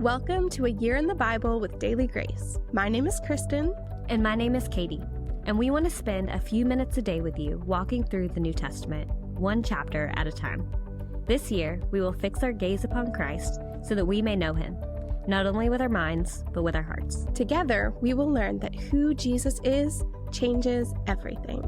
Welcome to A Year in the Bible with Daily Grace. My name is Kristen. And my name is Katie. And we want to spend a few minutes a day with you walking through the New Testament, one chapter at a time. This year, we will fix our gaze upon Christ so that we may know him, not only with our minds, but with our hearts. Together, we will learn that who Jesus is changes everything.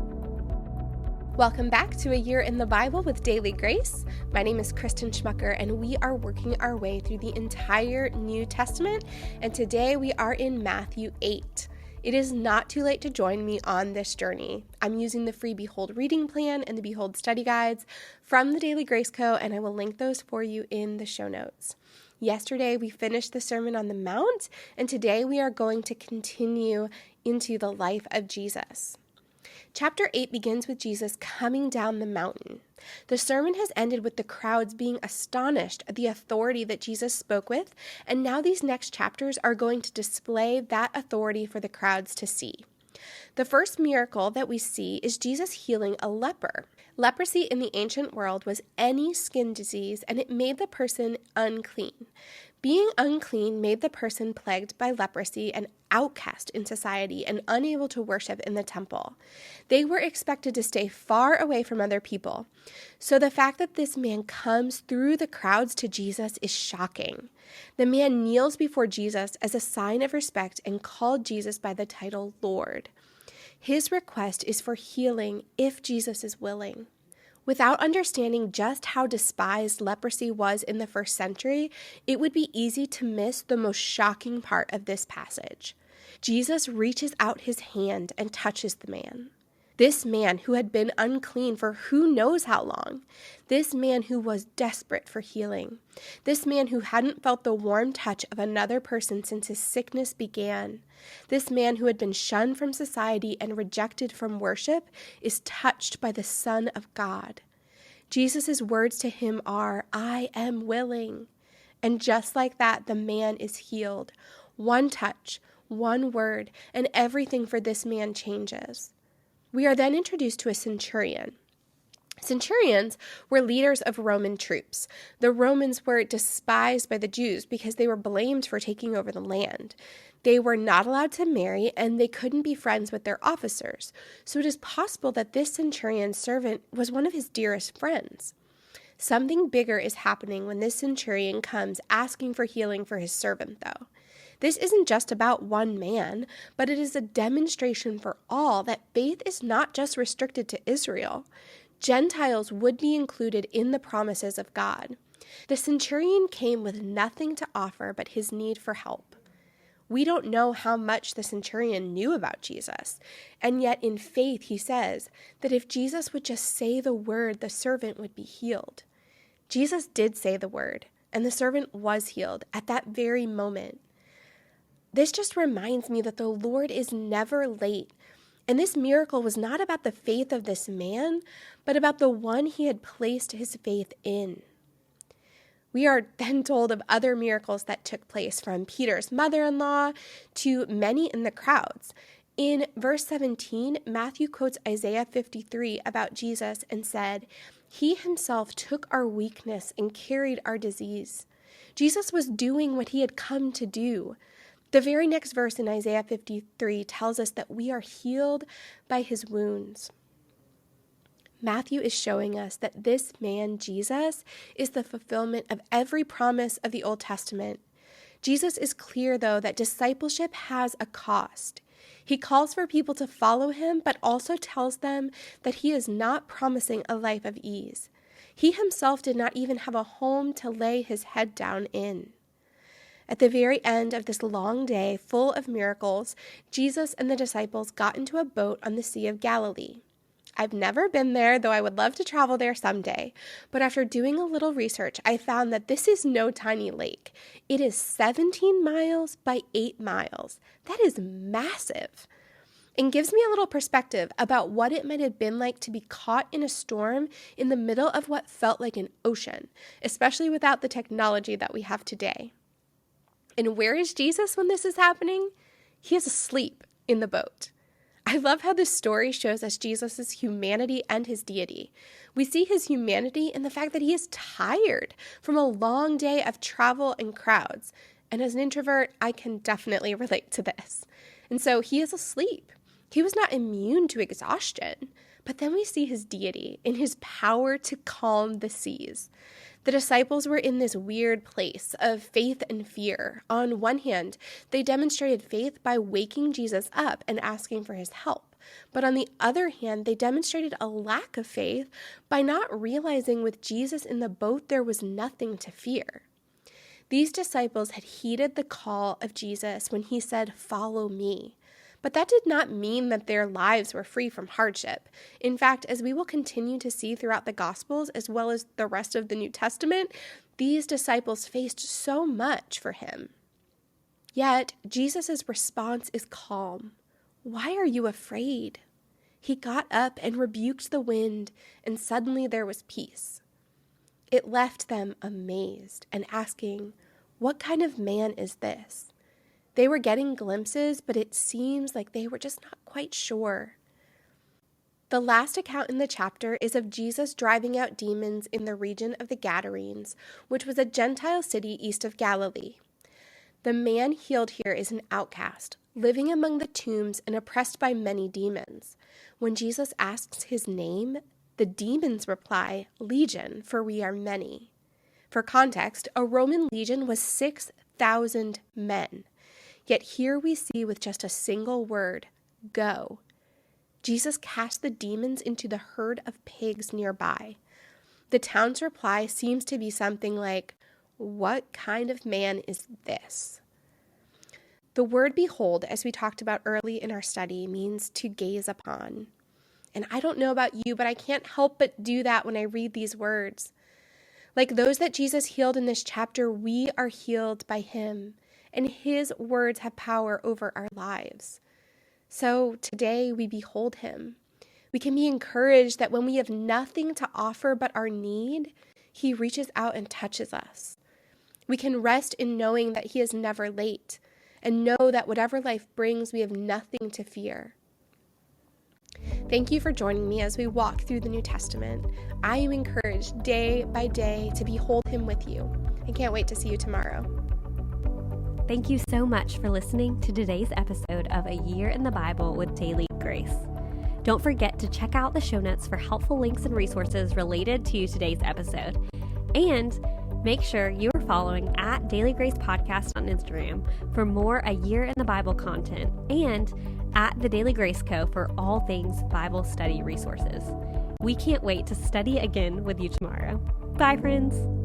Welcome back to A Year in the Bible with Daily Grace. My name is Kristen Schmucker, and we are working our way through the entire New Testament, and today we are in Matthew 8. It is not too late to join me on this journey. I'm using the free Behold reading plan and the Behold study guides from the Daily Grace Co., and I will link those for you in the show notes. Yesterday, we finished the Sermon on the Mount, and today we are going to continue into the life of Jesus. Chapter 8 begins with Jesus coming down the mountain. The sermon has ended with the crowds being astonished at the authority that Jesus spoke with, and now these next chapters are going to display that authority for the crowds to see. The first miracle that we see is Jesus healing a leper. Leprosy in the ancient world was any skin disease, and it made the person unclean. Being unclean made the person plagued by leprosy an outcast in society and unable to worship in the temple. They were expected to stay far away from other people. So the fact that this man comes through the crowds to Jesus is shocking. The man kneels before Jesus as a sign of respect and called Jesus by the title Lord. His request is for healing if Jesus is willing. Without understanding just how despised leprosy was in the first century, it would be easy to miss the most shocking part of this passage. Jesus reaches out his hand and touches the man. This man who had been unclean for who knows how long. This man who was desperate for healing. This man who hadn't felt the warm touch of another person since his sickness began. This man who had been shunned from society and rejected from worship is touched by the Son of God. Jesus' words to him are, "I am willing." And just like that, the man is healed. One touch, one word, and everything for this man changes. We are then introduced to a centurion. Centurions were leaders of Roman troops. The Romans were despised by the Jews because they were blamed for taking over the land. They were not allowed to marry, and they couldn't be friends with their officers. So it is possible that this centurion's servant was one of his dearest friends. Something bigger is happening when this centurion comes asking for healing for his servant, though. This isn't just about one man, but it is a demonstration for all that faith is not just restricted to Israel. Gentiles would be included in the promises of God. The centurion came with nothing to offer but his need for help. We don't know how much the centurion knew about Jesus, and yet in faith he says that if Jesus would just say the word, the servant would be healed. Jesus did say the word, and the servant was healed at that very moment. This just reminds me that the Lord is never late, and this miracle was not about the faith of this man, but about the one he had placed his faith in. We are then told of other miracles that took place, from Peter's mother-in-law to many in the crowds. In verse 17, Matthew quotes Isaiah 53 about Jesus and said, "He himself took our weakness and carried our disease." Jesus was doing what he had come to do. The very next verse in Isaiah 53 tells us that we are healed by his wounds. Matthew is showing us that this man, Jesus, is the fulfillment of every promise of the Old Testament. Jesus is clear, though, that discipleship has a cost. He calls for people to follow him, but also tells them that he is not promising a life of ease. He himself did not even have a home to lay his head down in. At the very end of this long day full of miracles, Jesus and the disciples got into a boat on the Sea of Galilee. I've never been there, though I would love to travel there someday. But after doing a little research, I found that this is no tiny lake. It is 17 miles by 8 miles. That is massive. And gives me a little perspective about what it might have been like to be caught in a storm in the middle of what felt like an ocean, especially without the technology that we have today. And where is Jesus when this is happening? He is asleep in the boat. I love how this story shows us Jesus' humanity and his deity. We see his humanity in the fact that he is tired from a long day of travel and crowds, And as an introvert, I can definitely relate to this. And so he is asleep. He was not immune to exhaustion. But then we see his deity in his power to calm the seas. The disciples were in this weird place of faith and fear. On one hand, they demonstrated faith by waking Jesus up and asking for his help. But on the other hand, they demonstrated a lack of faith by not realizing with Jesus in the boat there was nothing to fear. These disciples had heeded the call of Jesus when he said, "Follow me." But that did not mean that their lives were free from hardship. In fact, as we will continue to see throughout the Gospels, as well as the rest of the New Testament, these disciples faced so much for him. Yet, Jesus' response is calm. "Why are you afraid?" He got up and rebuked the wind, and suddenly there was peace. It left them amazed and asking, "What kind of man is this?" They were getting glimpses, but it seems like they were just not quite sure. The last account in the chapter is of Jesus driving out demons in the region of the Gadarenes, which was a Gentile city east of Galilee. The man healed here is an outcast, living among the tombs and oppressed by many demons. When Jesus asks his name, the demons reply, "Legion, for we are many." For context, a Roman legion was 6,000 men. Yet here we see with just a single word, "Go." Jesus cast the demons into the herd of pigs nearby. The town's reply seems to be something like, "What kind of man is this?" The word behold, as we talked about early in our study, means to gaze upon. And I don't know about you, but I can't help but do that when I read these words. Like those that Jesus healed in this chapter, we are healed by him. And his words have power over our lives. So today we behold him. We can be encouraged that when we have nothing to offer but our need, he reaches out and touches us. We can rest in knowing that he is never late and know that whatever life brings, we have nothing to fear. Thank you for joining me as we walk through the New Testament. I am encouraged day by day to behold him with you. I can't wait to see you tomorrow. Thank you so much for listening to today's episode of A Year in the Bible with Daily Grace. Don't forget to check out the show notes for helpful links and resources related to today's episode. And make sure you are following at Daily Grace Podcast on Instagram for more A Year in the Bible content, and at the Daily Grace Co. for all things Bible study resources. We can't wait to study again with you tomorrow. Bye, friends.